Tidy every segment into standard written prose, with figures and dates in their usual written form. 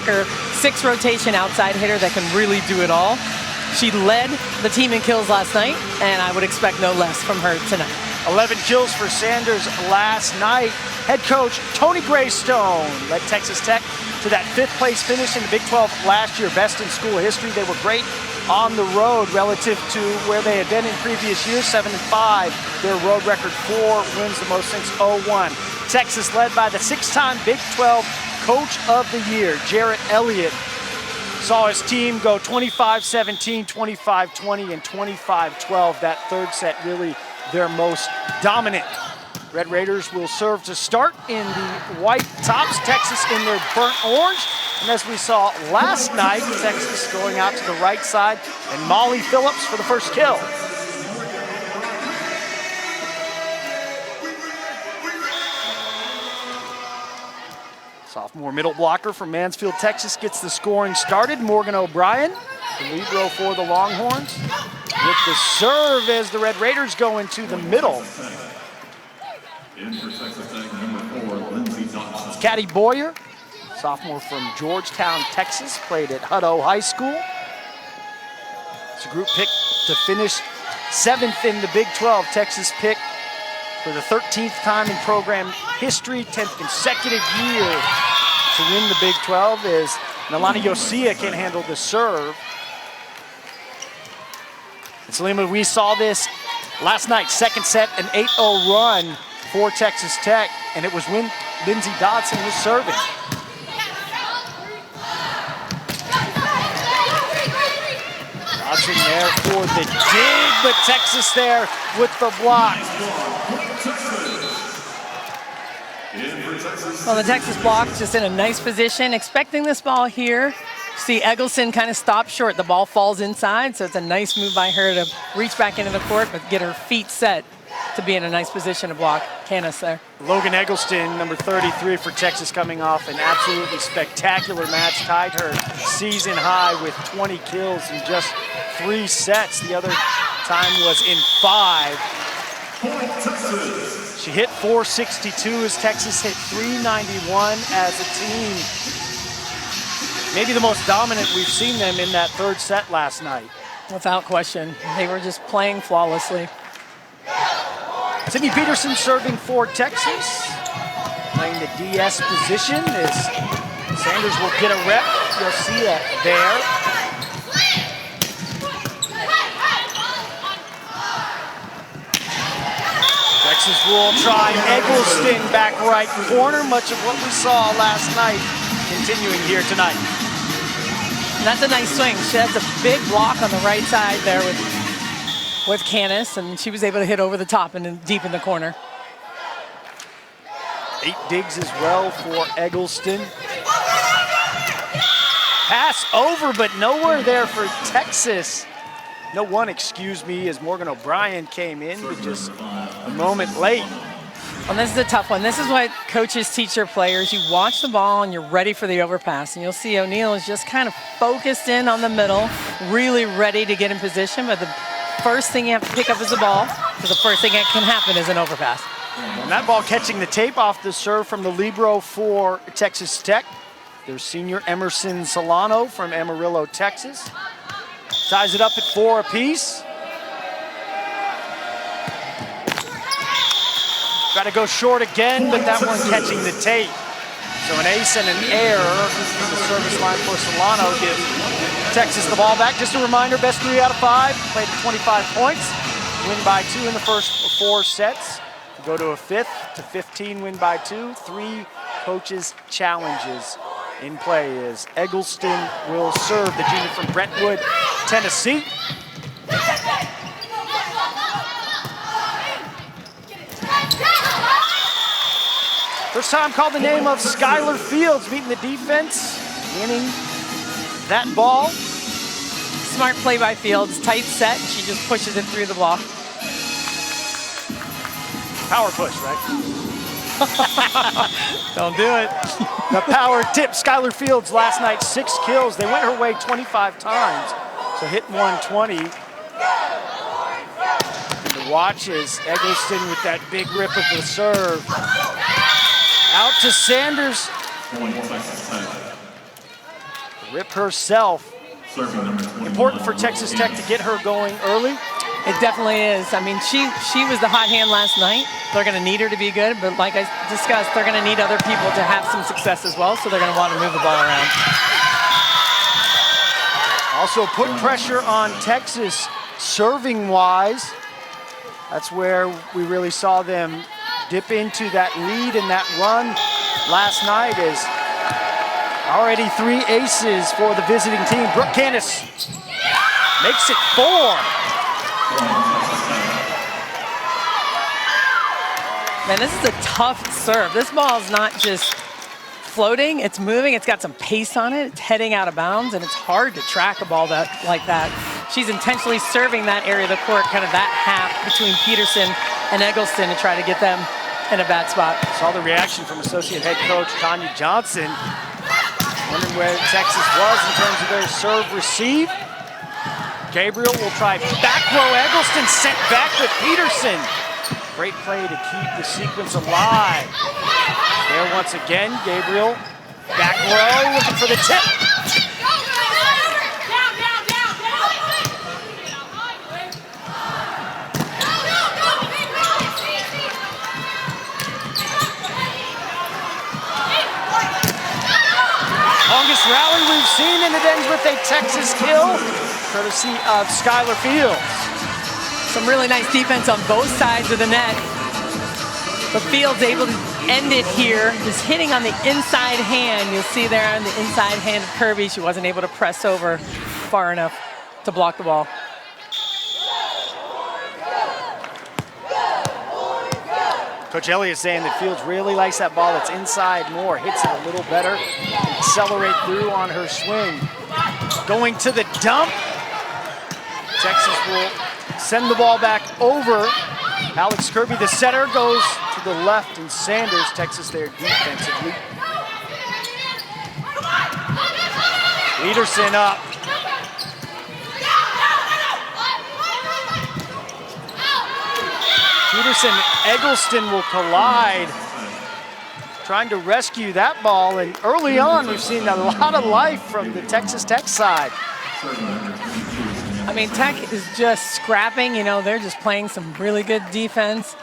blocker, 6 rotation outside hitter that can really do it all. She led the team in kills last night, and I would expect no less from her tonight. 11 kills for Sanders last night. Head coach Tony Greystone led Texas Tech to that 5th place finish in the Big 12 last year, best in school history. They were great on the road relative to where they had been in previous years, 7-5. Their road record 4 wins, the most since 01. Texas led by the 6-time Big 12 Coach of the Year, Jarrett Elliott. Saw his team go 25-17, 25-20, and 25-12. That third set really their most dominant. Red Raiders will serve to start in the white tops, Texas in their burnt orange. And as we saw last night, Texas going out to the right side, and Molly Phillips for the first kill. Sophomore middle blocker from Mansfield, Texas gets the scoring started. Morgan O'Brien, the lead row for the Longhorns, with the serve as the Red Raiders go into the middle. It's Caddy Boyer, sophomore from Georgetown, Texas, played at Hutto High School. It's a group pick to finish 7th in the Big 12. Texas pick for the 13th time in program history, 10th consecutive year to win the Big 12 as Nalani Yosia can't handle the serve. And Salima, we saw this last night, second set, an 8-0 run for Texas Tech, and it was when Lindsey Dodson was serving. Dodson there for the dig, but Texas there with the block. Well, the Texas block just in a nice position, expecting this ball here. See Eggleston kind of stop short. The ball falls inside, so it's a nice move by her to reach back into the court, but get her feet set to be in a nice position to block Canis there. Logan Eggleston, number 33 for Texas, coming off an absolutely spectacular match. Tied her season high with 20 kills in just 3 sets. The other time was in 5. She hit 462 as Texas hit 391 as a team. Maybe the most dominant we've seen them in that third set last night. Without question. They were just playing flawlessly. Sydney Peterson serving for Texas, playing the DS position as Sanders will get a rep. You'll see it there. Texas will try Eggleston back right corner, much of what we saw last night continuing here tonight. That's a nice swing. She has a big block on the right side there with Canis, and she was able to hit over the top and then deep in the corner. 8 digs as well for Eggleston. Pass over, but nowhere there for Texas. No one, excuse me, as Morgan O'Brien came in, but just a moment late. And this is a tough one. This is what coaches teach their players. You watch the ball and you're ready for the overpass. And you'll see O'Neal is just kind of focused in on the middle, really ready to get in position. But the first thing you have to pick up is the ball, because the first thing that can happen is an overpass. And that ball catching the tape off the serve from the libero for Texas Tech. Their senior Emerson Solano from Amarillo, Texas. Ties it up at 4 apiece. Got to go short again, but that one catching the tape. So an ace and an error from the service line for Solano gives Texas the ball back. Just a reminder, best 3 out of 5, played 25 points, win by 2 in the first 4 sets. Go to a 5th to 15, win by 2. 3 coaches' challenges in play as Eggleston will serve, the junior from Brentwood, Tennessee. First time called the name of Skylar Fields, meeting the defense, winning that ball. Smart play by Fields, tight set, she just pushes it through the block. Power push, right? Don't do it. The power tip, Skylar Fields last night, 6 kills. They went her way 25 times, so hit 120. And the watch is Eggleston with that big rip of the serve. Out to Sanders. Rip herself. Important for Texas Tech to get her going early. It definitely is. I mean, she was the hot hand last night. They're going to need her to be good, but like I discussed, they're going to need other people to have some success as well, so they're going to want to move the ball around. Also put pressure on Texas serving-wise. That's where we really saw them dip into that lead and that run last night. Is already 3 aces for the visiting team. Brooke Candace makes it 4. Man, this is a tough serve. This ball is not just floating, it's moving, it's got some pace on it, it's heading out of bounds, and it's hard to track a ball like that. She's intentionally serving that area of the court, kind of that half between Peterson and Eggleston to try to get them in a bad spot. Saw the reaction from Associate Head Coach Tanya Johnson, wondering where Texas was in terms of their serve receive. Gabriel will try back row. Eggleston sent back with Peterson. Great play to keep the sequence alive. There once again, Gabriel, back row, looking for the tip. Longest rally we've seen, and it ends with a Texas kill, courtesy of Skylar Fields. Some really nice defense on both sides of the net. But Fields able to end it here. Just hitting on the inside hand. You'll see there on the inside hand of Kirby. She wasn't able to press over far enough to block the ball. Coach Elliott saying that Fields really likes that ball that's inside more, hits it a little better, accelerate through on her swing. Going to the dump. Texas will send the ball back over. Alex Kirby, the setter, goes to the left, and Sanders, Texas there defensively. Peterson up. Peterson, Eggleston will collide, trying to rescue that ball. And early on, we've seen a lot of life from the Texas Tech side. I mean, Tech is just scrapping. You know, they're just playing some really good defense.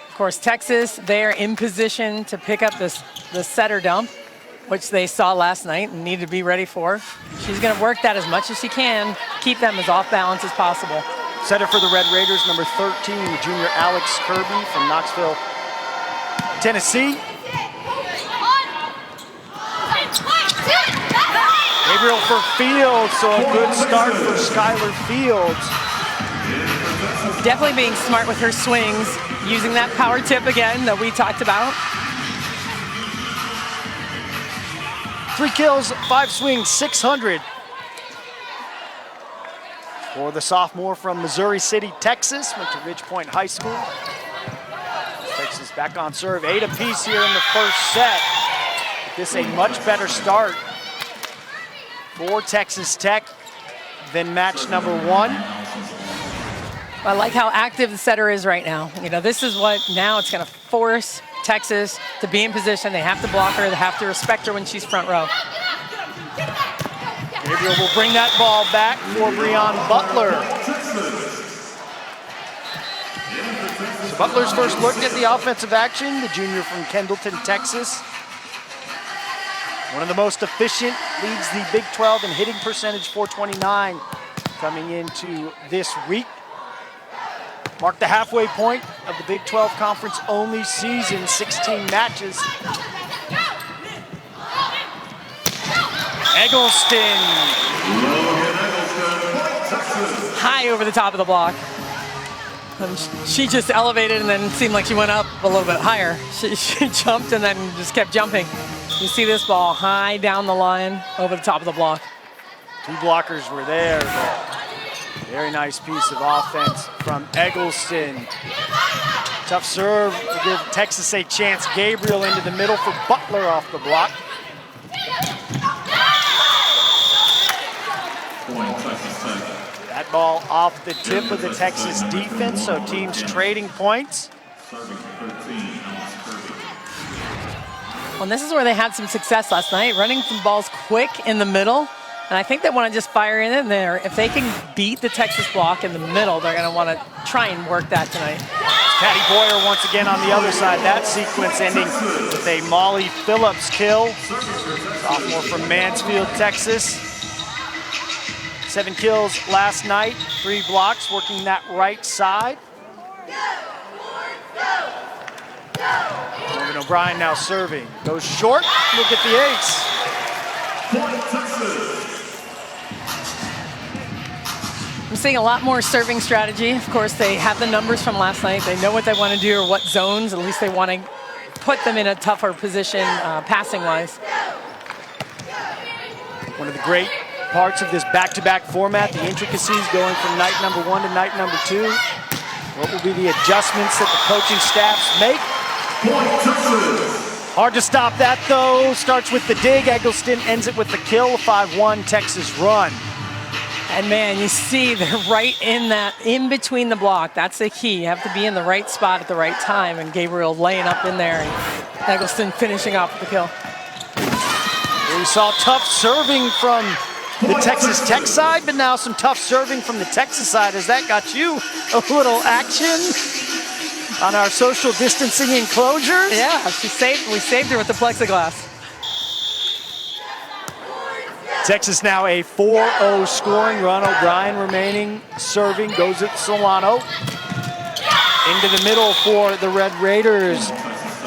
Of course, Texas, they're in position to pick up the setter dump, which they saw last night and need to be ready for. She's going to work that as much as she can, keep them as off balance as possible. Setter for the Red Raiders, number 13, the junior Alex Kirby from Knoxville, Tennessee. Gabriel for Fields, so a good start for Skylar Fields. Definitely being smart with her swings, using that power tip again that we talked about. 3 kills, 5 swings, 600. For the sophomore from Missouri City, Texas, went to Ridge Point High School. Texas back on serve, 8 apiece here in the first set. This a much better start for Texas Tech than match number 1. I like how active the setter is right now. You know, this is what now it's going to force Texas to be in position. They have to block her. They have to respect her when she's front row. Gabriel will bring that ball back for Breon Butler. So Butler's first look at the offensive action, the junior from Kendleton, Texas. One of the most efficient, leads the Big 12 in hitting percentage, 429, coming into this week. Marked the halfway point of the Big 12 conference only season, 16 matches. Eggleston. High over the top of the block. She just elevated and then seemed like she went up a little bit higher. She jumped and then just kept jumping. You see this ball high down the line over the top of the block. 2 blockers were there, but very nice piece of offense from Eggleston. Tough serve to give Texas a chance. Gabriel into the middle for Butler off the block. That ball off the tip of the Texas defense, so teams trading points. Well, this is where they had some success last night, running some balls quick in the middle And I think they want to just fire it in there. If they can beat the Texas block in the middle, they're going to want to try and work that tonight. Patty Boyer once again on the other side. That sequence ending with a Molly Phillips kill. Sophomore from Mansfield, Texas. 7 kills last night, 3 blocks, working that right side. Morgan O'Brien now serving. Goes short, look at the ace. I'm seeing a lot more serving strategy. Of course, they have the numbers from last night. They know what they want to do or what zones. At least they want to put them in a tougher position passing-wise. One of the great parts of this back-to-back format, the intricacies going from night number 1 to night number 2. What will be the adjustments that the coaching staffs make? Hard to stop that though. Starts with the dig. Eggleston ends it with the kill. 5-1 Texas run. And man, you see they're right in between the block. That's the key. You have to be in the right spot at the right time. And Gabriel laying up in there and Eggleston finishing off with the kill. We saw tough serving from the Texas Tech side, but now some tough serving from the Texas side. Has that got you a little action on our social distancing enclosures? Yeah, we saved her with the plexiglass. Texas now a 4-0 scoring run. O'Brien remaining, serving, goes at Solano. Into the middle for the Red Raiders.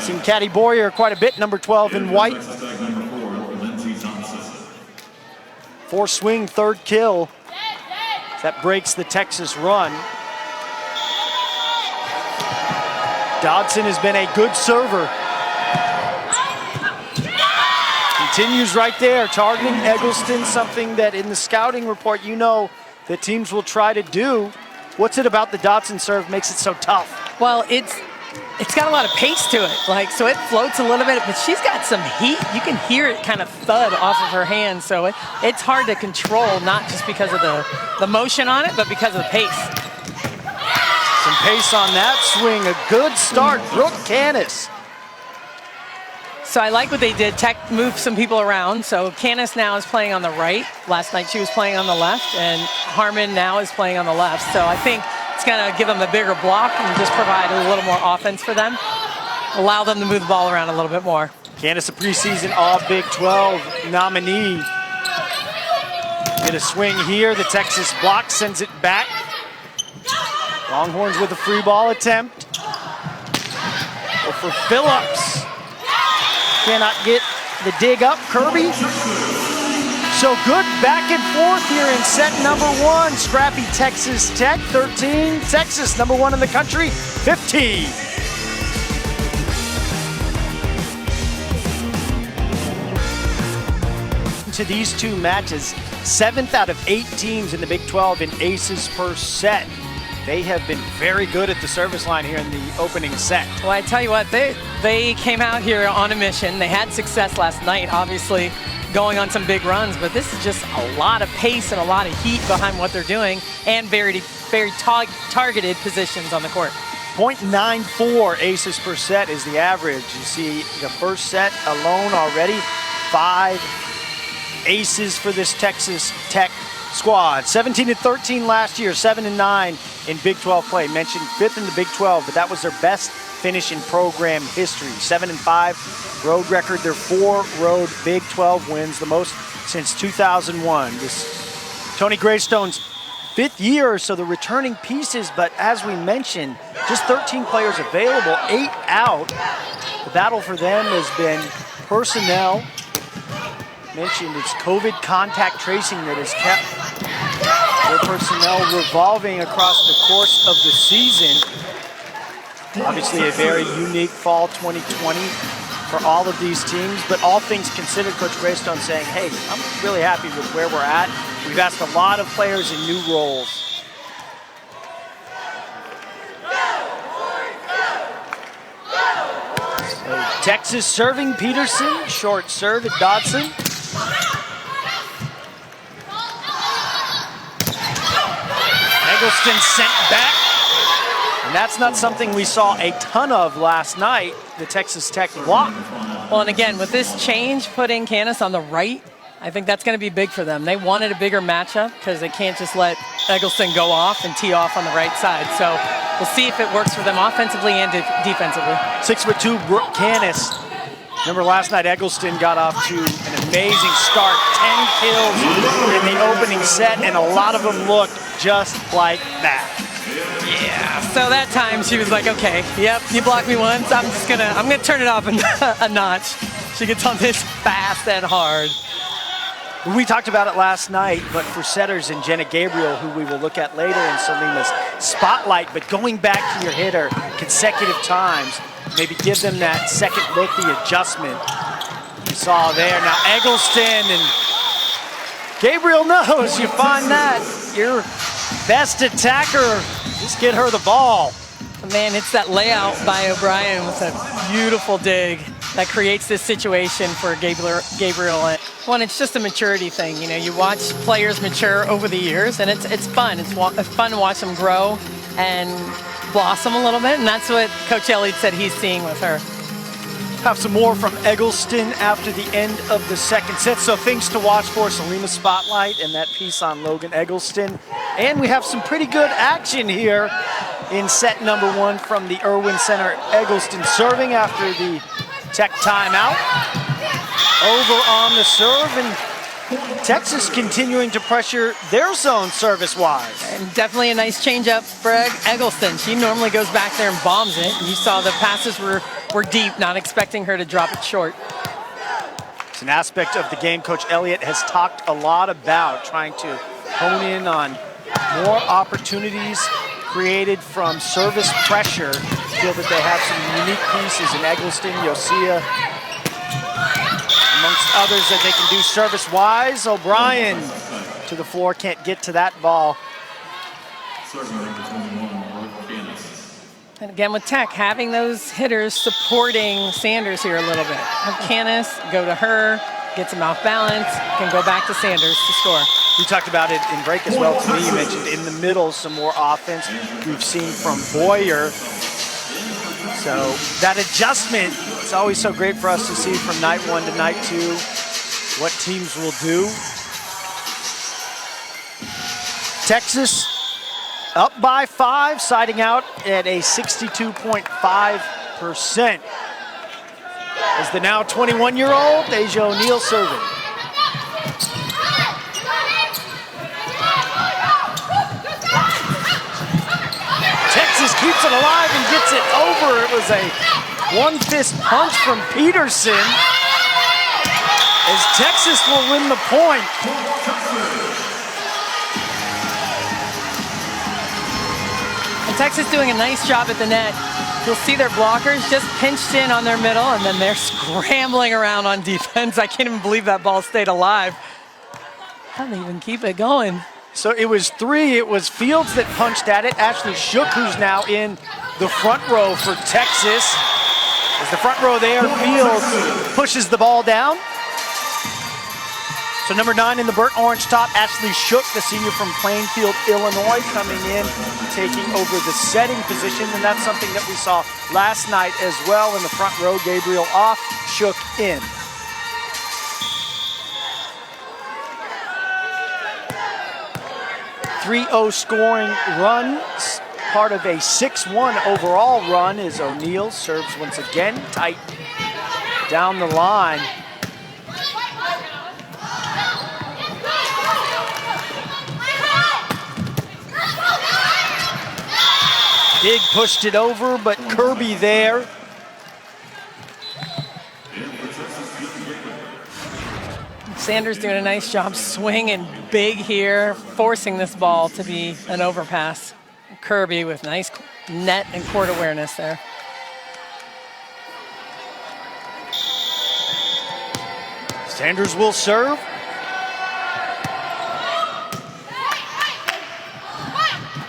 Seen Caddy Boyer quite a bit, number 12 in white. 4-swing, 3rd kill. That breaks the Texas run. Dodson has been a good server. Continues right there, targeting Eggleston, something that in the scouting report you know that teams will try to do. What's it about the Dodson serve makes it so tough? Well, it's got a lot of pace to it, so it floats a little bit, but she's got some heat. You can hear it kind of thud off of her hand, so it's hard to control, not just because of the motion on it, but because of the pace. Some pace on that swing, a good start, Brooke Canis. So I like what they did. Tech moved some people around. So Canis now is playing on the right. Last night she was playing on the left, and Harmon now is playing on the left. So I think it's going to give them a bigger block and just provide a little more offense for them. Allow them to move the ball around a little bit more. Canis, a preseason All-Big 12 nominee. Get a swing here. The Texas block sends it back. Longhorns with a free ball attempt. Well, for Phillips. Cannot get the dig up, Kirby. So good back and forth here in set number 1. Scrappy Texas Tech, 13. Texas, number 1 in the country, 15. To these 2 matches, 7th out of 8 teams in the Big 12 in aces per set. They have been very good at the service line here in the opening set. Well, I tell you what, they came out here on a mission. They had success last night, obviously going on some big runs, but this is just a lot of pace and a lot of heat behind what they're doing, and very targeted positions on the court. 0.94 aces per set is the average. You see the first set alone already, 5 aces for this Texas Tech squad. 17-13 last year, 7-9 in Big 12 play. Mentioned 5th in the Big 12, but that was their best finish in program history. 7-5 road record, their 4 road Big 12 wins, the most since 2001. This Tony Greystone's 5th year, so the returning pieces, but as we mentioned, just 13 players available, 8 out. The battle for them has been personnel. Mentioned it's COVID contact tracing that has kept their personnel revolving across the course of the season. Obviously a very unique fall 2020 for all of these teams, but all things considered, Coach Greystone saying, hey, I'm really happy with where we're at. We've asked a lot of players in new roles. So Texas serving Peterson, short serve at Dodson. Eggleston sent back, and that's not something we saw a ton of last night, the Texas Tech block. Well, and again, with this change, putting Canis on the right, I think that's going to be big for them. They wanted a bigger matchup because they can't just let Eggleston go off and tee off on the right side. So we'll see if it works for them offensively and defensively. 6'2" Brooke Canis. Remember last night Eggleston got off to an amazing start. 10 kills in the opening set, and a lot of them looked just like that. Yeah, so that time she was like, okay, yep, you blocked me once, I'm gonna turn it up a notch. She gets on this fast and hard. We talked about it last night, but for setters and Jenna Gabriel, who we will look at later in Salima's spotlight, but going back to your hitter consecutive times, maybe give them that second look, the adjustment you saw there. Now Eggleston, and Gabriel knows you find that your best attacker, just get her the ball. Man, it's that layout by O'Brien with a beautiful dig that creates this situation for Gabriel. Well, it's just a maturity thing. You know, you watch players mature over the years, and it's fun. It's fun to watch them grow and blossom a little bit, and that's what Coach Elliott said he's seeing with her. Have some more from Eggleston after the end of the second set. So things to watch for, Salima Spotlight and that piece on Logan Eggleston. And we have some pretty good action here in set number 1 from the Irwin Center. Eggleston serving after the Tech timeout. Over on the serve, and Texas continuing to pressure their zone service-wise. And definitely a nice change-up for Eggleston. She normally goes back there and bombs it. You saw the passes were deep, not expecting her to drop it short. It's an aspect of the game Coach Elliott has talked a lot about, trying to hone in on more opportunities created from service pressure. Feel that they have some unique pieces in Eggleston, Yosia, amongst others that they can do service-wise. O'Brien to the floor, can't get to that ball. And again with Tech, having those hitters supporting Sanders here a little bit. Have Canis go to her, gets him off balance, can go back to Sanders to score. You talked about it in break as well to me. You mentioned in the middle some more offense we've seen from Boyer. So that adjustment, it's always so great for us to see from night 1 to night 2 what teams will do. Texas up by 5, siding out at a 62.5%. As the now 21-year-old Deja O'Neal serving. Texas keeps it alive and gets it over. It was a one-fist punch from Peterson, as Texas will win the point. And Texas doing a nice job at the net. You'll see their blockers just pinched in on their middle, and then they're scrambling around on defense. I can't even believe that ball stayed alive. How do they even keep it going? So it was 3. It was Fields that punched at it. Ashley Shook, who's now in the front row for Texas. As the front row there, Fields pushes the ball down. So number 9 in the burnt orange top, Ashley Shook, the senior from Plainfield, Illinois, coming in, taking over the setting position. And that's something that we saw last night as well in the front row. Gabriel off, Shook in. .30 scoring run, part of a 6-1 overall run, as O'Neal serves once again, tight down the line. Dig pushed it over, but Kirby there. Sanders doing a nice job swinging big here, forcing this ball to be an overpass. Kirby with nice net and court awareness there. Sanders will serve.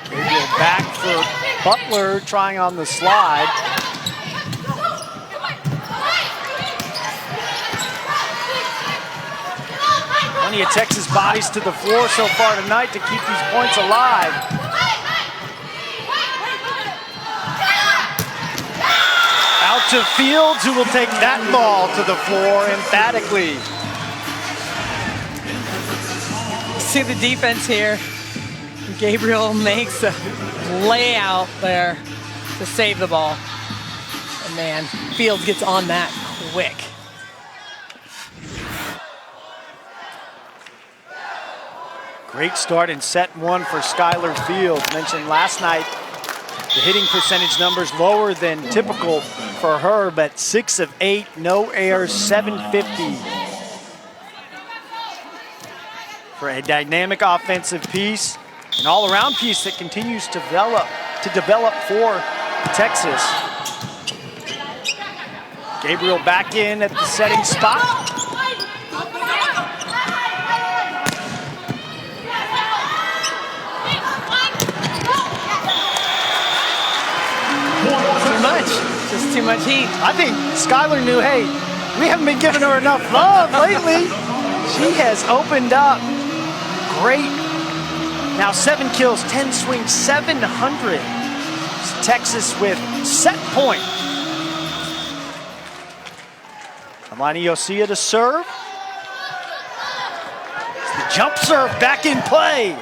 Gabriel back for Butler, trying on the slide. Plenty of Texas bodies to the floor so far tonight to keep these points alive. Out to Fields, who will take that ball to the floor emphatically. see the defense here. Gabriel makes a layout there to save the ball. And man, Fields gets on that quick. Great start in set one for Skylar Fields. Mentioned last night, the hitting percentage numbers lower than typical for her, but 6 of 8, no errors, 750. For a dynamic offensive piece, an all-around piece that continues to develop for Texas. Gabriel back in at the setting spot. Just too much heat. I think Skylar knew, hey, we haven't been giving her enough love lately. She has opened up. Great. Now 7 kills, 10 swings, 700. Texas with set point. Alani Osea to serve. The jump serve back in play.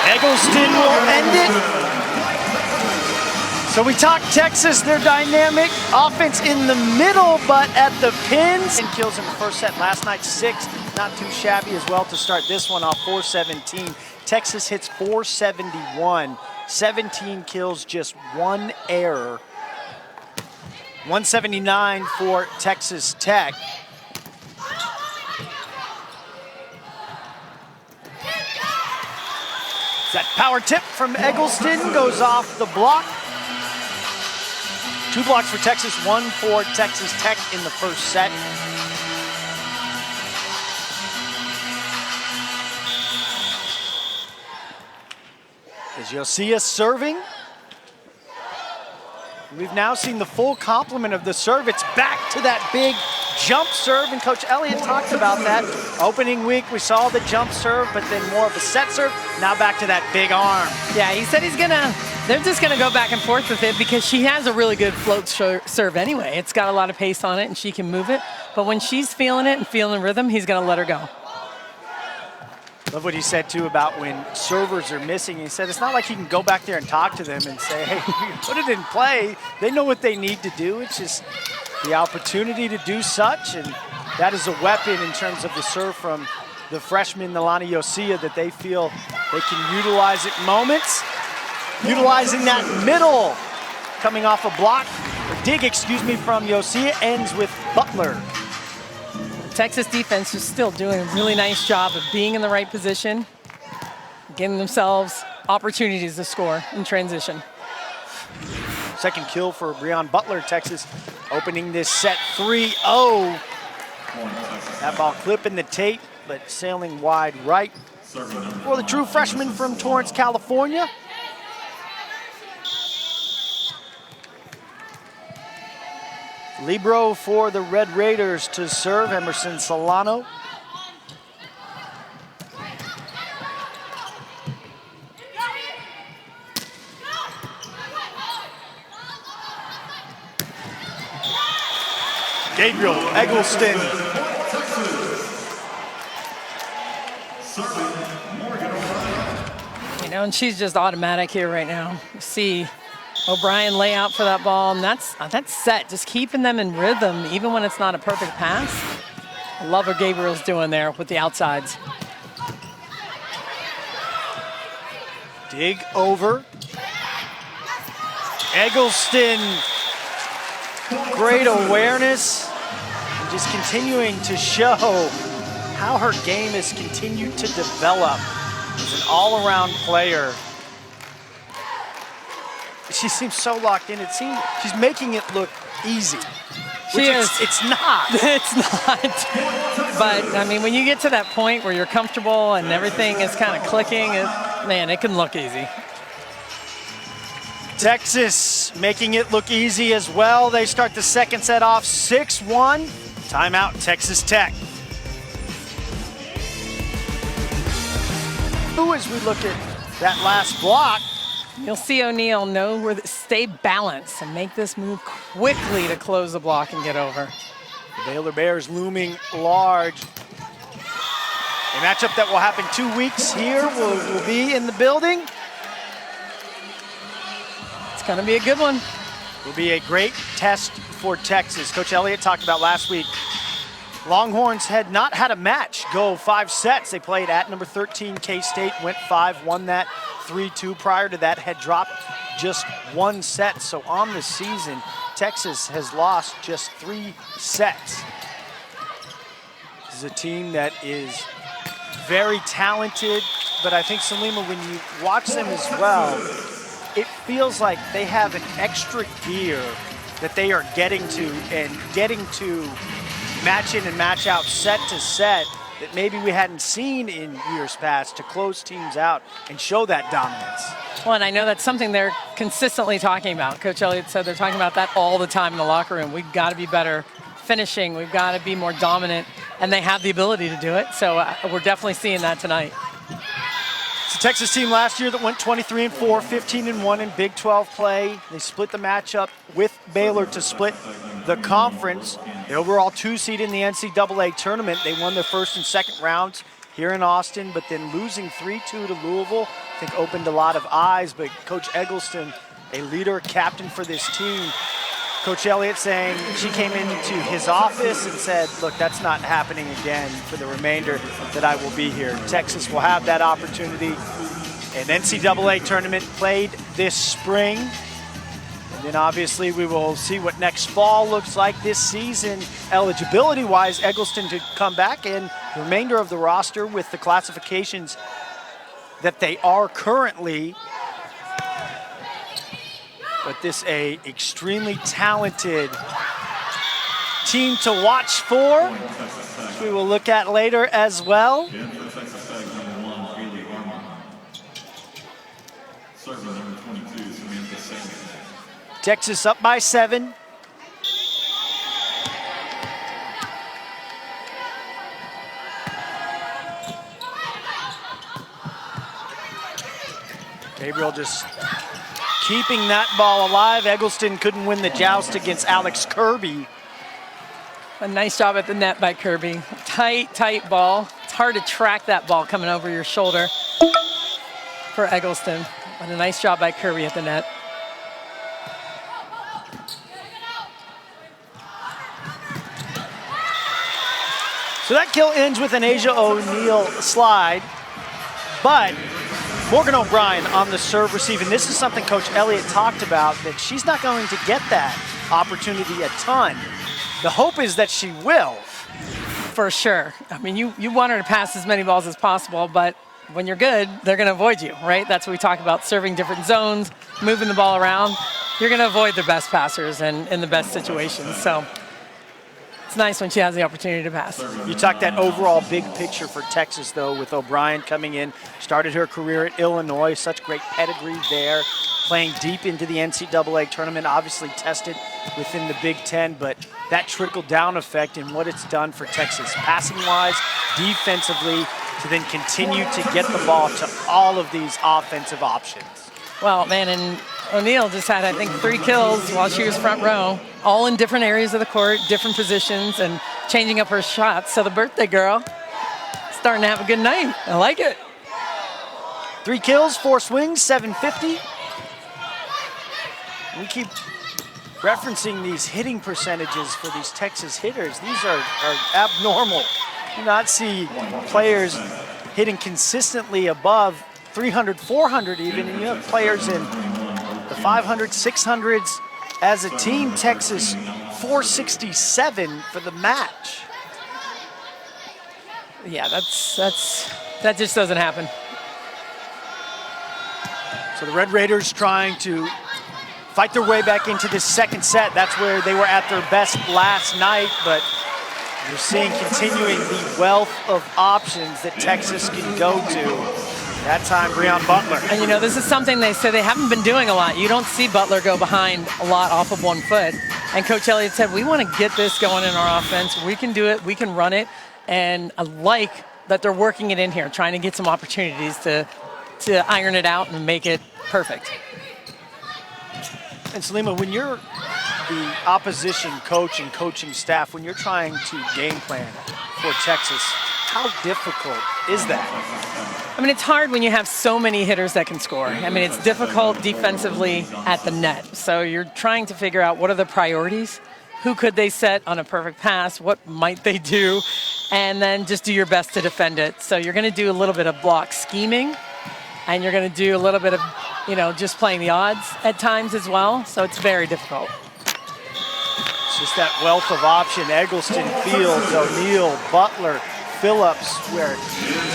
Eggleston will end it. So we talked Texas, they're dynamic. Offense in the middle, but at the pins. 10 kills in the first set last night, 6. Not too shabby as well to start this one off, 417. Texas hits 471. 17 kills, just 1 error. 179 for Texas Tech. That power tip from Eggleston goes off the block. 2 blocks for Texas, 1 for Texas Tech in the first set. As Osea serving. We've now seen the full complement of the serve. It's back to that big jump serve, and Coach Elliott talked about that. Opening week, we saw the jump serve, but then more of a set serve. Now back to that big arm. Yeah, he said they're just gonna go back and forth with it because she has a really good float serve anyway. It's got a lot of pace on it and she can move it. But when she's feeling it and feeling rhythm, he's gonna let her go. Love what he said too about when servers are missing. He said it's not like he can go back there and talk to them and say, hey, put it in play. They know what they need to do. It's just the opportunity to do such, and that is a weapon in terms of the serve from the freshman Alani Osea that they feel they can utilize at moments. Utilizing that middle, coming off a block, or dig, excuse me, from Osea, ends with Butler. Texas defense is still doing a really nice job of being in the right position, getting themselves opportunities to score in transition. Second kill for Breon Butler. Texas opening this set 3-0. That ball clipping the tape, but sailing wide right for the true freshman from Torrance, California. Libero for the Red Raiders to serve, Emerson Solano. Gabriel Eggleston. You know, and she's just automatic here right now. You see O'Brien lay out for that ball, and that's set. Just keeping them in rhythm, even when it's not a perfect pass. I love what Gabriel's doing there with the outsides. Dig over. Eggleston, great awareness. And just continuing to show how her game has continued to develop as an all-around player. She seems so locked in. It seems she's making it look easy. She is. It's not. It's not. But, I mean, when you get to that point where you're comfortable and everything is kind of clicking, man, it can look easy. Texas making it look easy as well. They start the second set off 6-1. Timeout, Texas Tech. through as we look at that last block. You'll see O'Neal know where stay balanced and make this move quickly to close the block and get over. The Baylor Bears looming large. A matchup that will happen 2 weeks here will be in the building. It's going to be a good one. Will be a great test for Texas. Coach Elliott talked about last week. Longhorns had not had a match go 5 sets. They played at number 13 K-State, went 5, won that 3-2. Prior to that, had dropped just 1 set. So on the season, Texas has lost just 3 sets. This is a team that is very talented, but I think, Salima, when you watch them as well, it feels like they have an extra gear that they are getting to match in and match out, set to set, that maybe we hadn't seen in years past to close teams out and show that dominance. Well, and I know that's something they're consistently talking about. Coach Elliott said they're talking about that all the time in the locker room. We've got to be better finishing. We've got to be more dominant, and they have the ability to do it. So we're definitely seeing that tonight. It's a Texas team last year that went 23-4, 15-1 in Big 12 play. They split the matchup with Baylor to split the conference. The overall 2 seed in the NCAA tournament. They won their first and second rounds here in Austin, but then losing 3-2 to Louisville, I think opened a lot of eyes. But Coach Eggleston, a leader, captain for this team, Coach Elliott saying she came into his office and said, look, that's not happening again for the remainder that I will be here. Texas will have that opportunity. An NCAA tournament played this spring. And then obviously we will see what next fall looks like this season. Eligibility-wise, Eggleston to come back, and the remainder of the roster with the classifications that they are currently. But this a extremely talented team to watch for, which we will look at later as well. Texas up by 7. Gabriel just keeping that ball alive. Eggleston couldn't win the joust against Alex Kirby. A nice job at the net by Kirby. Tight, tight ball. It's hard to track that ball coming over your shoulder for Eggleston. But a nice job by Kirby at the net. So that kill ends with an Asia O'Neal slide, but Morgan O'Brien on the serve receive, and this is something Coach Elliott talked about, that she's not going to get that opportunity a ton. The hope is that she will. For sure. I mean, you want her to pass as many balls as possible, but when you're good, they're going to avoid you, right? That's what we talk about, serving different zones, moving the ball around. You're going to avoid the best passers and in the best situations. So it's nice when she has the opportunity to pass. You talked that overall big picture for Texas, though, with O'Brien coming in, started her career at Illinois, such great pedigree there, playing deep into the NCAA tournament, obviously tested within the Big Ten, but that trickle-down effect and what it's done for Texas, passing-wise, defensively, to then continue to get the ball to all of these offensive options. Well, man, and O'Neal just had, I think, 3 kills while she was front row, all in different areas of the court, different positions, and changing up her shots. So the birthday girl starting to have a good night. I like it. 3 kills, 4 swings, 750. We keep referencing these hitting percentages for these Texas hitters. These are abnormal. You do not see players hitting consistently above 300, 400 even, and you have players in the 500, 600s. As a team, Texas 467 for the match. Yeah, that just doesn't happen. So the Red Raiders trying to fight their way back into this second set. That's where they were at their best last night, but you're seeing continuing the wealth of options that Texas can go to. That time, Breon Butler. And you know, this is something they say they haven't been doing a lot. You don't see Butler go behind a lot off of 1 foot. And Coach Elliott said, we want to get this going in our offense. We can do it, we can run it. And I like that they're working it in here, trying to get some opportunities to iron it out and make it perfect. And Salima, when you're the opposition coach and coaching staff, when you're trying to game plan for Texas, how difficult is that? I mean, it's hard when you have so many hitters that can score. I mean, it's difficult defensively at the net. So you're trying to figure out what are the priorities, who could they set on a perfect pass, what might they do, and then just do your best to defend it. So you're going to do a little bit of block scheming, and you're going to do a little bit of, just playing the odds at times as well. So it's very difficult. It's just that wealth of option. Eggleston, Fields, O'Neal, Butler, Phillips, where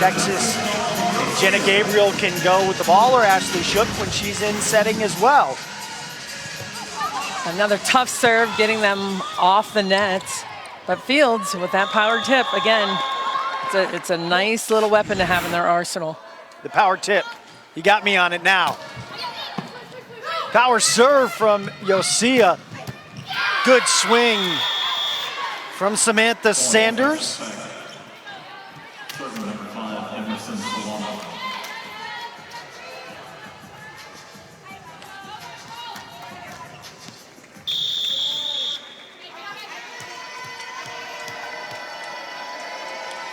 Texas and Jenna Gabriel can go with the ball, or Ashley Shook when she's in setting as well. Another tough serve, getting them off the net. But Fields, with that power tip, again, it's a nice little weapon to have in their arsenal. The power tip. He got me on it now. Power serve from Yosia. Good swing from Samantha Sanders.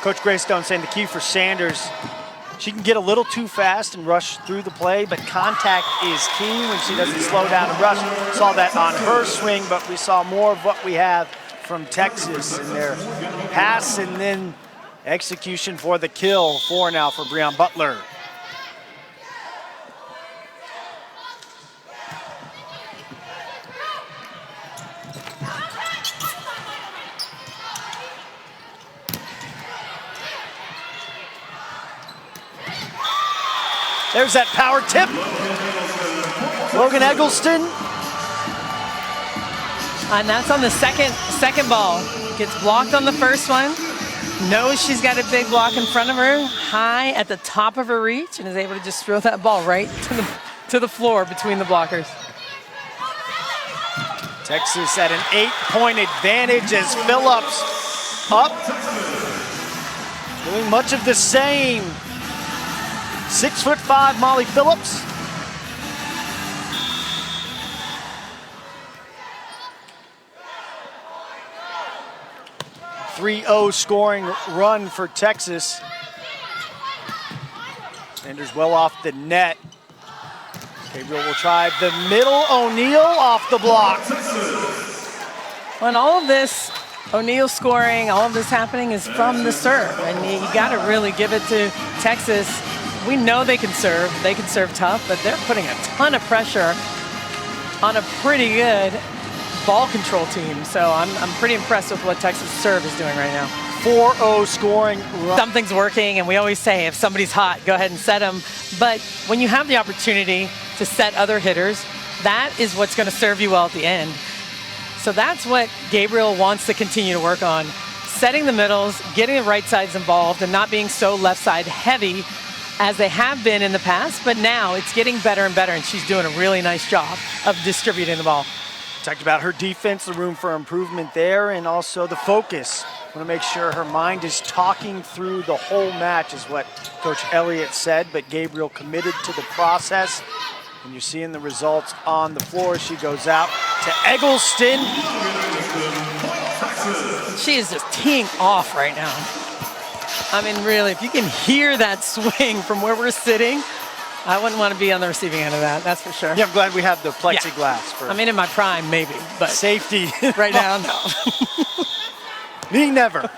Coach Greystone saying the key for Sanders, she can get a little too fast and rush through the play, but contact is key when she doesn't slow down and rush. Saw that on her swing, but we saw more of what we have from Texas in their pass and then execution for the kill. 4 now for Breon Butler. There's that power tip. Logan Eggleston. And that's on the second ball. Gets blocked on the first one. Knows she's got a big block in front of her, high at the top of her reach, and is able to just throw that ball right to the floor between the blockers. Texas at an 8-point advantage as Phillips up. Doing much of the same. 6'5" Molly Phillips. .30 scoring run for Texas. Sanders well off the net. Gabriel will try the middle. O'Neal off the block. When all of this O'Neal scoring, all of this happening is from the serve, and you got to really give it to Texas. We know they can serve tough, but they're putting a ton of pressure on a pretty good ball control team. So I'm pretty impressed with what Texas serve is doing right now. 4-0 scoring run. Something's working, and we always say if somebody's hot, go ahead and set them. But when you have the opportunity to set other hitters, that is what's going to serve you well at the end. So that's what Gabriel wants to continue to work on. Setting the middles, getting the right sides involved, and not being so left side heavy as they have been in the past, but now it's getting better and better, and she's doing a really nice job of distributing the ball. Talked about her defense, the room for improvement there, and also the focus. Want to make sure her mind is talking through the whole match is what Coach Elliott said, but Gabriel committed to the process, and you're seeing the results on the floor. She goes out to Eggleston. She is just teeing off right now. I mean, really, if you can hear that swing from where we're sitting, I wouldn't want to be on the receiving end of that, that's for sure. Yeah, I'm glad we have the plexiglass. For I mean, in my prime, maybe, but safety. Right now, no. Me never.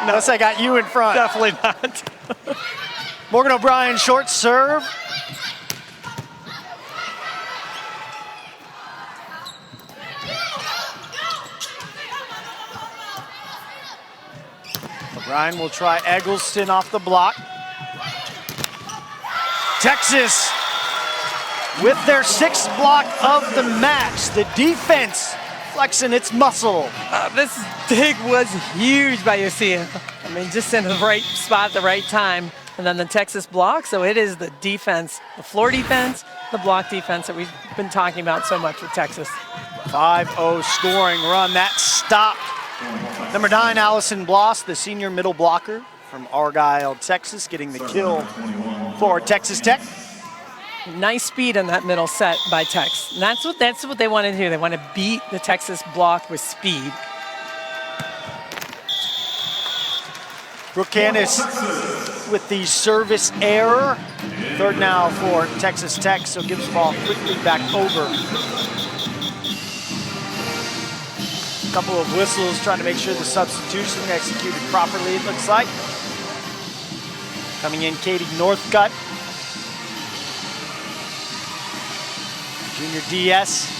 Unless I got you in front. Definitely not. Morgan O'Brien, short serve. O'Brien will try Eggleston off the block. Texas with their 6th block of the match. The defense flexing its muscle. This dig was huge by Yosia. I mean, just in the right spot at the right time. And then the Texas block. So it is the defense, the floor defense, the block defense that we've been talking about so much with Texas. 5-0 scoring run. That stopped. Number 9, Allison Bloss, the senior middle blocker from Argyle, Texas, getting the kill for Texas Tech. Nice speed on that middle set by Tex. And that's what they want to do. They want to beat the Texas block with speed. Brooke Candace with the service error. Third now for Texas Tech, so gives the ball quickly back over. A couple of whistles trying to make sure the substitution executed properly, it looks like. Coming in, Katie Northcutt. Junior DS.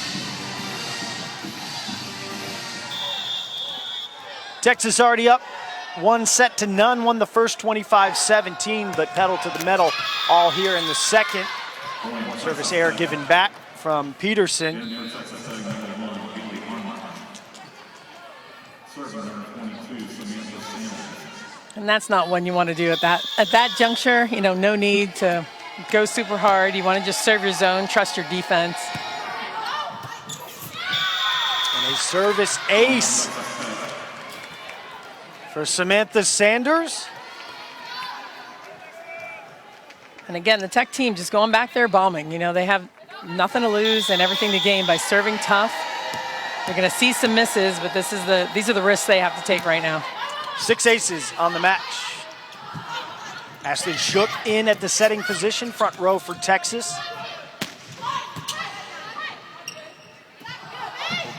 Texas already up 1-0, won the first 25-17, but pedal to the metal all here in the second. Service error given back from Peterson. And that's not one you want to do at that juncture. You know, no need to go super hard. You want to just serve your zone, trust your defense. And a service ace for Samantha Sanders. And again, the Tech team just going back there bombing. You know, they have nothing to lose and everything to gain by serving tough. They're going to see some misses, but these are the risks they have to take right now. 6 aces on the match. Ashley Shook in at the setting position, front row for Texas.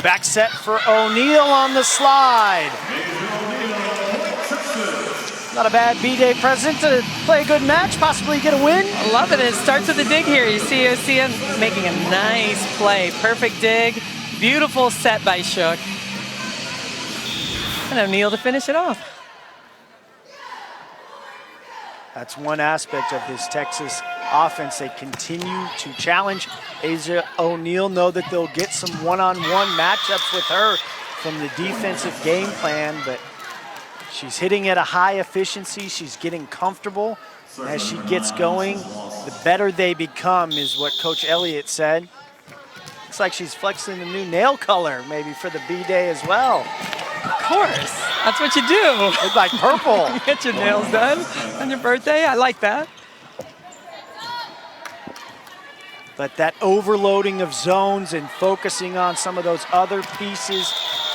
Back set for O'Neal on the slide. Not a bad B-Day present to play a good match, possibly get a win. I love it. It starts with a dig here. You see him making a nice play. Perfect dig. Beautiful set by Shook. And O'Neal to finish it off. That's one aspect of this Texas offense. They continue to challenge Asia O'Neal, know that they'll get some one-on-one matchups with her from the defensive game plan, but she's hitting at a high efficiency. She's getting comfortable. As she gets going, the better they become is what Coach Elliott said. Looks like she's flexing a new nail color maybe for the B-Day as well. Of course, that's what you do. Look like purple. You get your nails done on your birthday. I like that. But that overloading of zones and focusing on some of those other pieces,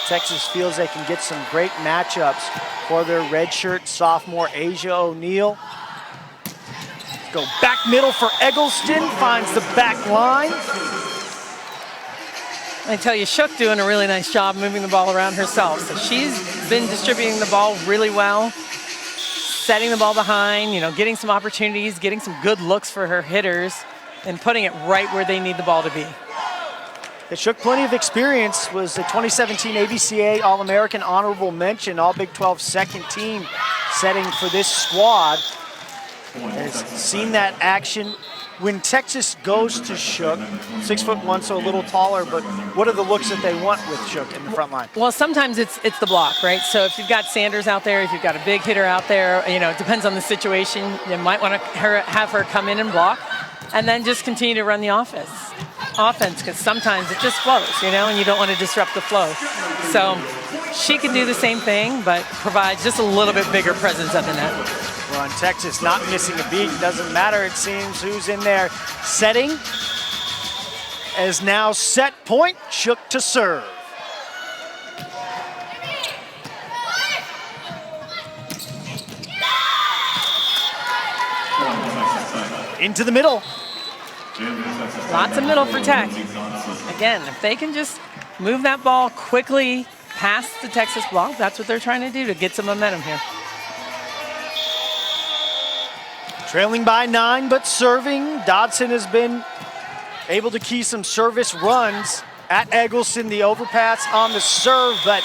Texas feels they can get some great matchups for their redshirt sophomore Asia O'Neal. Go back middle for Eggleston, finds the back line. I tell you, Shook doing a really nice job moving the ball around herself. So she's been distributing the ball really well, setting the ball behind, you know, getting some opportunities, getting some good looks for her hitters, and putting it right where they need the ball to be. It Shook plenty of experience, was the 2017 ABCA All-American Honorable Mention, All Big 12 second team setting for this squad. Has seen that action. When Texas goes to Shook, 6'1", so a little taller, but what are the looks that they want with Shook in the front line? Well, sometimes it's the block, right? So if you've got Sanders out there, if you've got a big hitter out there, you know, it depends on the situation. You might want to have her come in and block, and then just continue to run the offense, because sometimes it just flows, you know, and you don't want to disrupt the flow. So she can do the same thing, but provides just a little bit bigger presence at the net. Well, and Texas not missing a beat. Doesn't matter, it seems, who's in there setting. As now set point, Shook to serve. Into the middle. Lots of middle for Tech. Again, if they can just move that ball quickly past the Texas block, that's what they're trying to do to get some momentum here. Trailing by 9, but serving. Dodson has been able to key some service runs at Eggleston. The overpass on the serve, but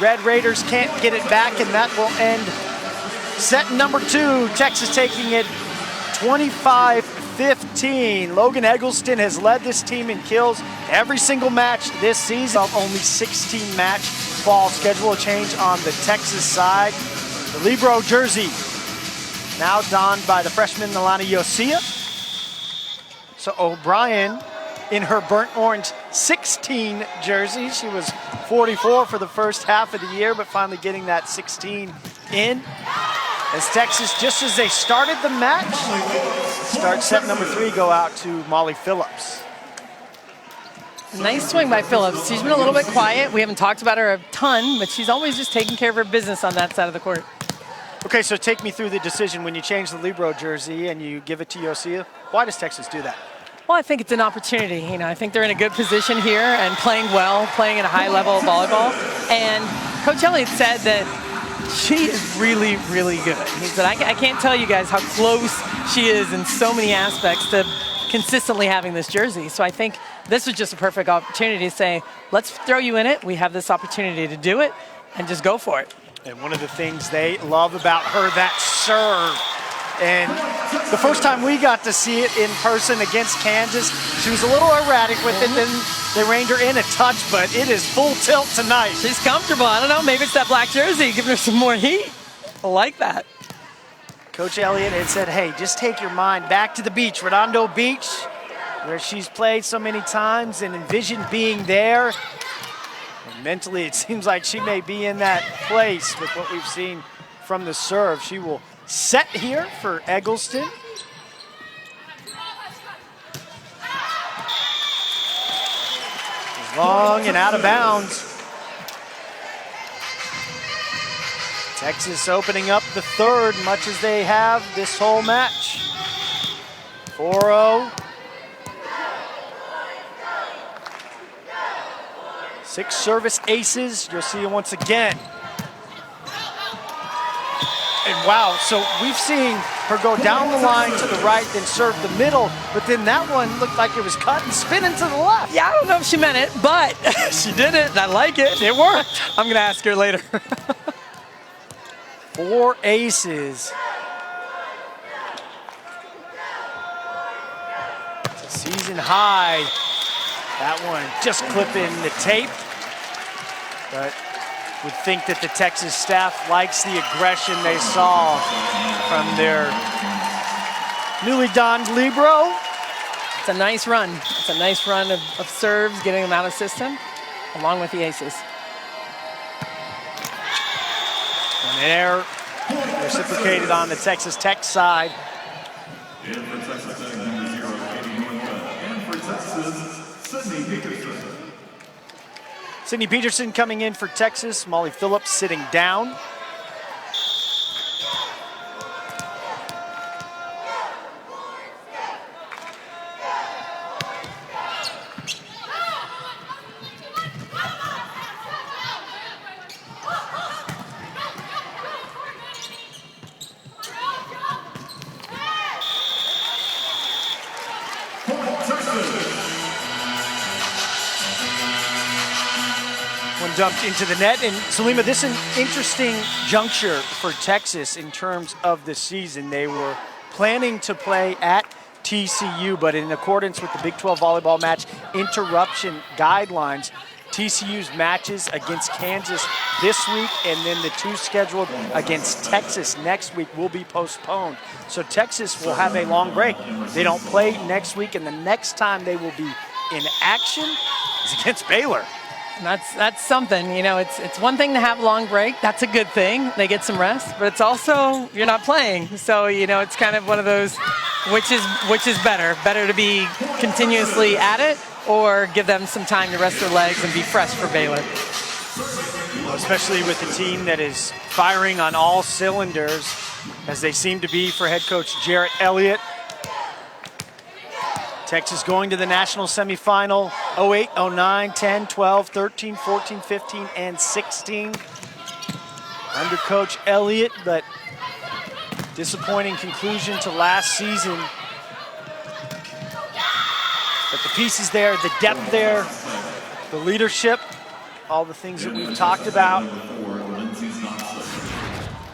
Red Raiders can't get it back, and that will end set number 2. Texas taking it 25-15. Logan Eggleston has led this team in kills every single match this season. Only 16 match fall schedule, a change on the Texas side. The Libero jersey now donned by the freshman Nalani Yosia. So O'Brien in her burnt orange 16 jersey. She was 44 for the first half of the year, but finally getting that 16 in. As Texas, just as they started the match, start set number 3, go out to Molly Phillips. Nice swing by Phillips. She's been a little bit quiet. We haven't talked about her a ton, but she's always just taking care of her business on that side of the court. Okay, so take me through the decision when you change the libero jersey and you give it to Yosia. Why does Texas do that? Well, I think it's an opportunity. You know, I think they're in a good position here and playing well, playing at a high level of volleyball. And Coach Elliott said that she is really, really good. He said, I can't tell you guys how close she is in so many aspects to consistently having this jersey. So I think this was just a perfect opportunity to say, let's throw you in it. We have this opportunity to do it and just go for it. And one of the things they love about her, that serve. And the first time we got to see it in person against Kansas, she was a little erratic with it. Then they reined her in a touch, but it is full tilt tonight. She's comfortable. I don't know, maybe it's that black jersey giving her some more heat. I like that. Coach Elliott had said, hey, just take your mind back to the beach, Redondo Beach, where she's played so many times, and envision being there. And mentally, it seems like she may be in that place with what we've seen from the serve. She will set here for Eggleston. Long and out of bounds. Texas opening up the third, much as they have this whole match. 4-0. 6 service aces. You'll see it once again. And wow, so we've seen her go down the line to the right, then serve the middle, but then that one looked like it was cut and spinning to the left. Yeah, I don't know if she meant it, but she did it, and I like it. It worked. I'm going to ask her later. 4 aces. It's a season high. That one just clipping the tape. But would think that the Texas staff likes the aggression they saw from their newly donned libero. It's a nice run. It's a nice run of serves, getting them out of system, along with the aces. An error reciprocated on the Texas Tech side. And for Texas Tech, number 0, Katie Northcutt. And for Texas, Sydney Peterson. Sydney Peterson coming in for Texas. Molly Phillips sitting down. Dumped into the net. And Salima, this is an interesting juncture for Texas in terms of the season. They were planning to play at TCU, but in accordance with the Big 12 volleyball match interruption guidelines, TCU's matches against Kansas this week and then the 2 scheduled against Texas next week will be postponed. So Texas will have a long break. They don't play next week, and the next time they will be in action is against Baylor. That's something, you know, it's one thing to have a long break. That's a good thing. They get some rest, but it's also, you're not playing. So, you know, it's kind of one of those, which is better? Better to be continuously at it or give them some time to rest their legs and be fresh for Baylor? Well, especially with a team that is firing on all cylinders, as they seem to be for head coach Jarrett Elliott. Texas going to the national semifinal 08, 09, 10, 12, 13, 14, 15, and 16. Under Coach Elliott, but disappointing conclusion to last season. But the pieces there, the depth there, the leadership, all the things that we've talked about.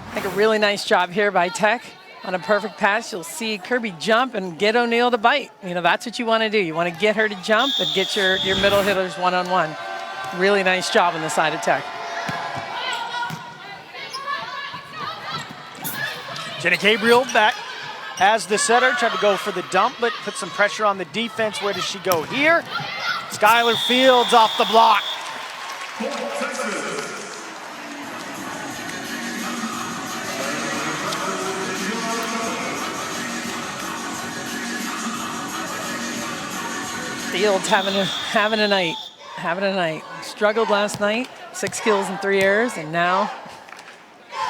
I think a really nice job here by Tech. On a perfect pass, you'll see Kirby jump and get O'Neal to bite. You know, that's what you want to do. You want to get her to jump and get your middle hitters one-on-one. Really nice job on the side of Tech. Jenna Gabriel back as the setter, tried to go for the dump, but put some pressure on the defense. Where does she go here? Skylar Fields off the block. Fields having a night. Struggled last night, 6 kills and 3 errors, and now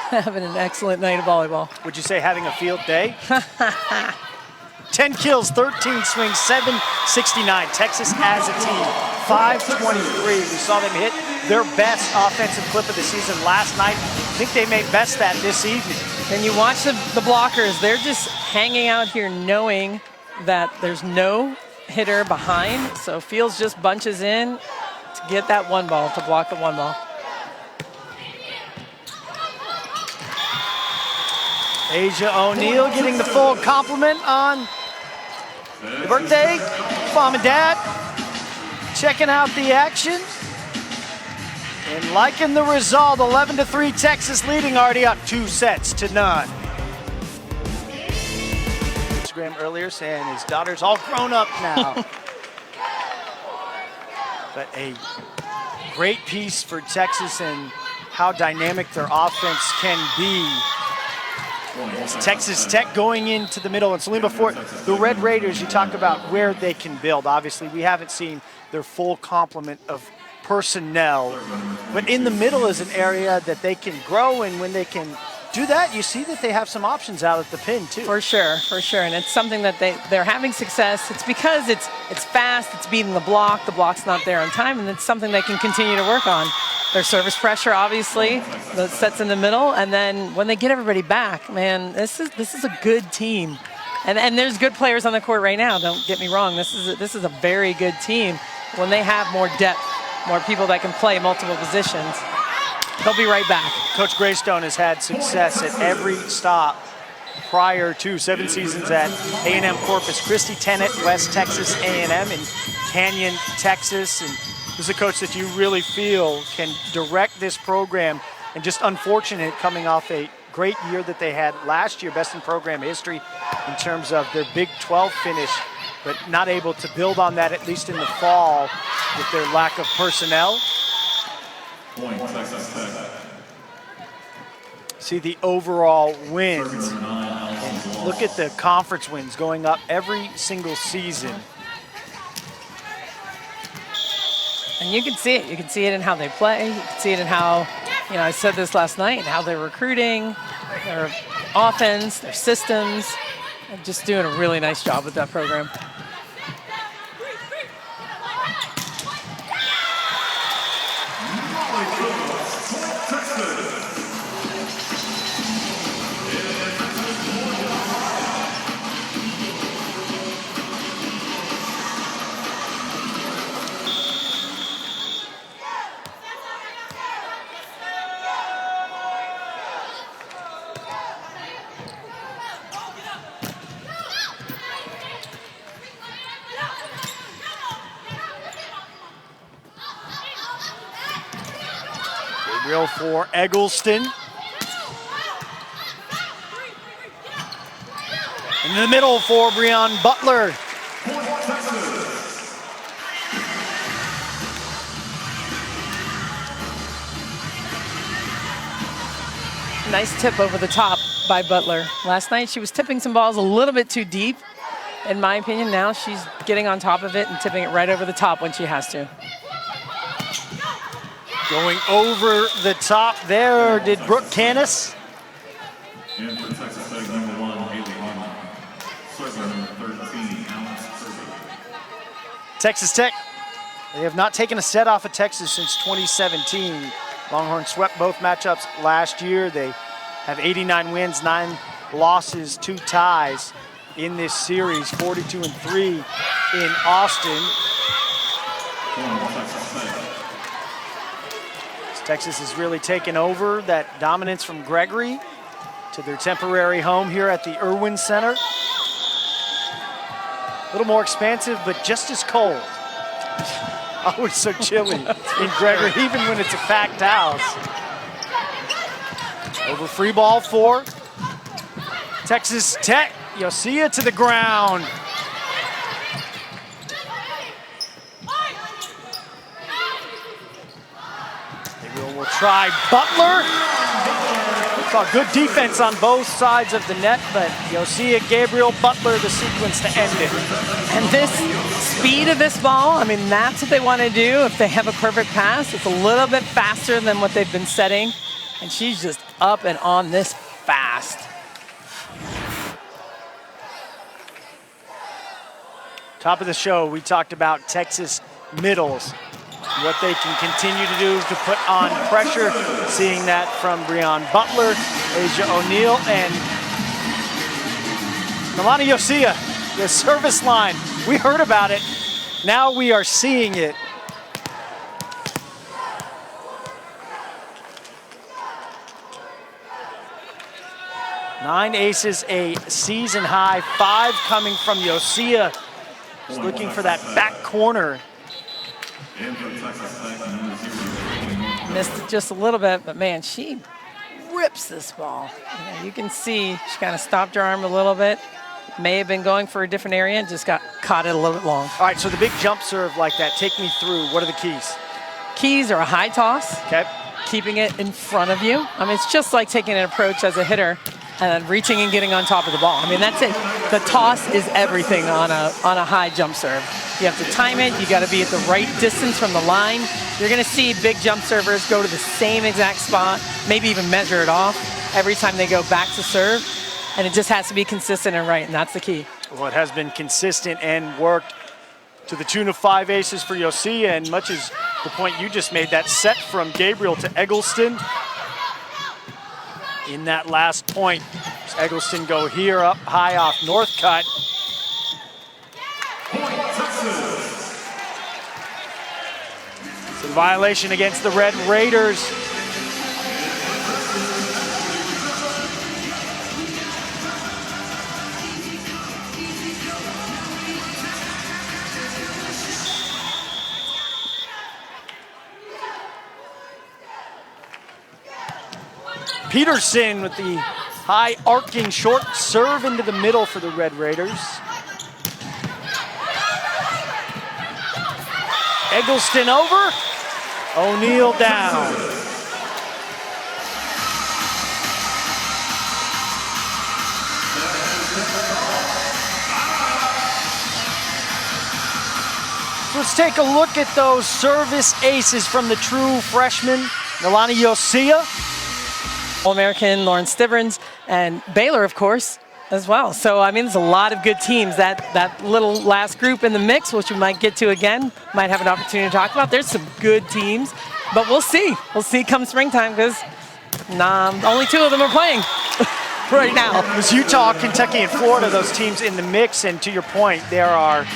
having an excellent night of volleyball. Would you say having a field day? 10 kills, 13 swings, 769. Texas as a team, 523. We saw them hit their best offensive clip of the season last night. I think they may best that this evening. And you watch the blockers, they're just hanging out here knowing that there's no hitter behind, so Fields just bunches in to get that one ball, to block the one ball. Asia O'Neal getting the full compliment on the birthday. Mom and Dad checking out the action and liking the result. 11-3 Texas leading, already up 2-0. Instagram earlier saying his daughter's all grown up now. But a great piece for Texas and how dynamic their offense can be. It's Texas Tech going into the middle. And Salim, before the Red Raiders, you talk about where they can build. Obviously, we haven't seen their full complement of personnel, but in the middle is an area that they can grow, and when they can do that, you see that they have some options out at the pin too. For sure, and it's something that they're having success. It's because it's fast, it's beating the block's not there on time, and it's something they can continue to work on. Their service pressure, obviously, the sets in the middle, and then when they get everybody back, man, this is a good team. And there's good players on the court right now, don't get me wrong. This is a very good team. When they have more depth, more people that can play multiple positions, they'll be right back. Coach Greystone has had success at every stop prior to 7 seasons at A&M Corpus Christi, 10 at West Texas A&M, and Canyon, Texas. And this is a coach that you really feel can direct this program, and just unfortunate coming off a great year that they had last year, best in program history in terms of their Big 12 finish, but not able to build on that, at least in the fall, with their lack of personnel. See the overall wins. And look at the conference wins going up every single season. And you can see it. You can see it in how they play. You can see it in how, I said this last night, how they're recruiting, their offense, their systems. They're just doing a really nice job with that program. Gabriel for Eggleston. In the middle for Breon Butler. Nice tip over the top by Butler. Last night she was tipping some balls a little bit too deep, in my opinion. Now she's getting on top of it and tipping it right over the top when she has to. Going over the top there, did Brooke Canis. And for Texas Tech, number 1, Haley Harmon. Server number 13, Alex Server. Texas Tech, they have not taken a set off of Texas since 2017. Longhorns swept both matchups last year. They have 89 wins, 9 losses, 2 ties in this series, 42-3 in Austin. Texas has really taken over that dominance from Gregory to their temporary home here at the Irwin Center. A little more expansive, but just as cold. Always so chilly in Gregory, even when it's a packed house. Over free ball for Texas Tech. Yosia to the ground. They will try Butler. Saw good defense on both sides of the net, but Yosia Gabriel Butler the sequence to end it. And this speed of this ball, I mean, that's what they want to do. If they have a perfect pass, it's a little bit faster than what they've been setting. And she's just up and on this fast. Top of the show, we talked about Texas middles, what they can continue to do to put on pressure. Seeing that from Breon Butler, Asia O'Neal, and Milana Yosia, the service line. We heard about it. Now we are seeing it. Nine aces, a season high, 5 coming from Yosia. He's looking for that back corner. Missed it just a little bit, but man, she rips this ball. You can see she kind of stopped her arm a little bit. May have been going for a different area and just got caught it a little bit long. All right, so the big jump serve like that, take me through. What are the keys? Keys are a high toss, Okay. keeping it in front of you. I mean, it's just like taking an approach as a hitter and then reaching and getting on top of the ball. I mean, that's it. The toss is everything on a high jump serve. You have to time it. You got to be at the right distance from the line. You're going to see big jump servers go to the same exact spot, maybe even measure it off every time they go back to serve. And it just has to be consistent and right, and that's the key. Well, it has been consistent and worked to the tune of 5 aces for Yosia, and much as the point you just made, that set from Gabriel to Eggleston. In that last point, does Eggleston go here up high off Northcutt? It's a violation against the Red Raiders. Peterson with the high arcing short serve into the middle for the Red Raiders. Eggleston over, O'Neal down. Let's take a look at those service aces from the true freshman, Milana Yosia. All-American Lauren Stivrins, and Baylor, of course, as well. So, I mean, there's a lot of good teams. That little last group in the mix, which we might get to again, might have an opportunity to talk about. There's some good teams, but we'll see. We'll see come springtime because only 2 of them are playing right now. There's Utah, Kentucky, and Florida, those teams in the mix, and to your point, there are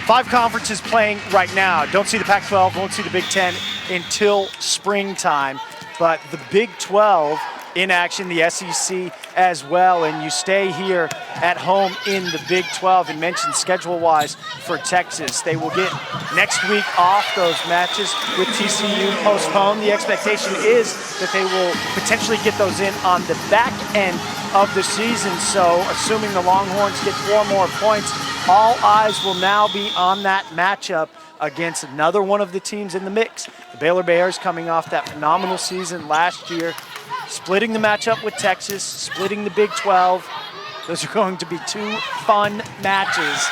5 conferences playing right now. Don't see the Pac-12, won't see the Big Ten until springtime, but the Big 12 in action, the SEC as well, and you stay here at home in the Big 12. And mentioned schedule-wise for Texas, they will get next week off. Those matches with TCU postponed. The expectation is that they will potentially get those in on the back end of the season. So assuming the Longhorns get 4 more points, all eyes will now be on that matchup against another one of the teams in the mix. The Baylor Bears, coming off that phenomenal season last year, splitting the matchup with Texas, splitting the Big 12. Those are going to be 2 fun matches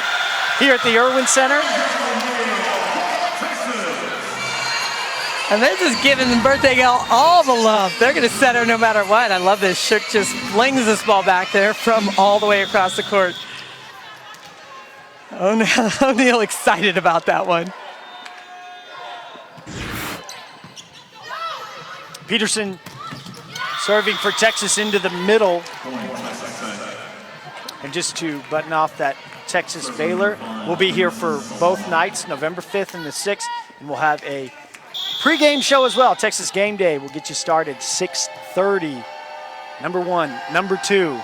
here at the Irwin Center. And they're just giving the birthday gal all the love. They're going to set her no matter what. I love this. Shook just flings this ball back there from all the way across the court. O'Neal excited about that one. Peterson serving for Texas into the middle. And just to button off that Texas-Baylor, we'll be here for both nights, November 5th and the 6th, and we'll have a pregame show as well. Texas Game Day will get you started 6:30. Number 1, number 2.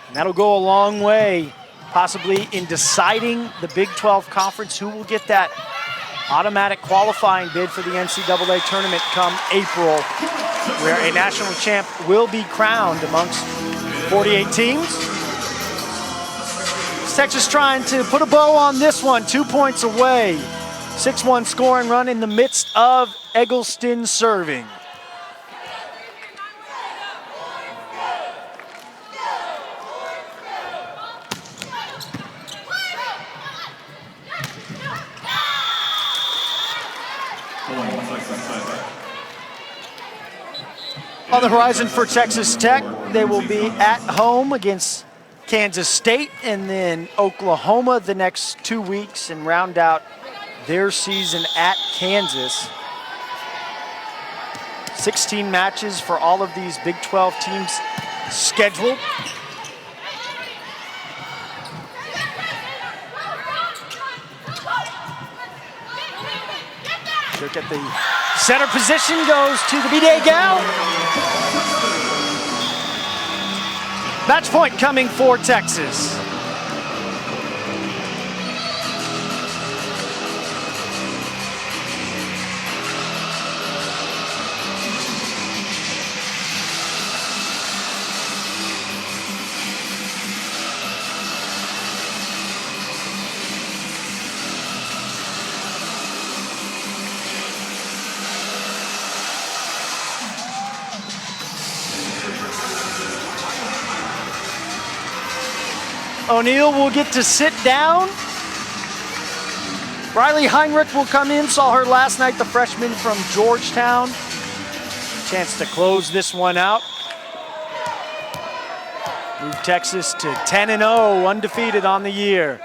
And that'll go a long way, possibly in deciding the Big 12 Conference, who will get that automatic qualifying bid for the NCAA tournament come April, where a national champ will be crowned amongst 48 teams. Texas trying to put a bow on this one, 2 points away. 6-1 scoring run in the midst of Eggleston serving. On the horizon for Texas Tech, they will be at home against Kansas State and then Oklahoma the next 2 weeks and round out their season at Kansas. 16 matches for all of these Big 12 teams scheduled. Look at the center position, goes to the B-Day gal. Match point coming for Texas. O'Neal will get to sit down. Riley Heinrich will come in, saw her last night, the freshman from Georgetown. Chance to close this one out. Move Texas to 10-0, undefeated on the year.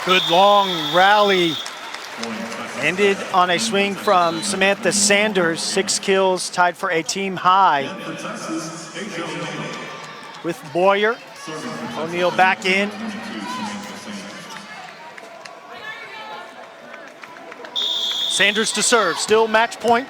Good long rally. Ended on a swing from Samantha Sanders. 6 kills, tied for a team high. With Boyer. O'Neal back in. Sanders to serve, still match point.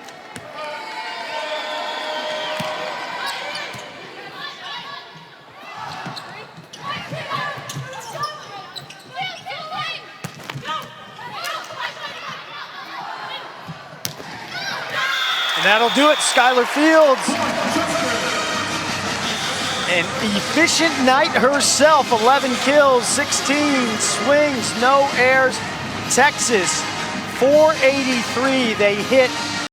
That'll do it, Skylar Fields. An efficient night herself, 11 kills, 16 swings, no errors. Texas, 483. They hit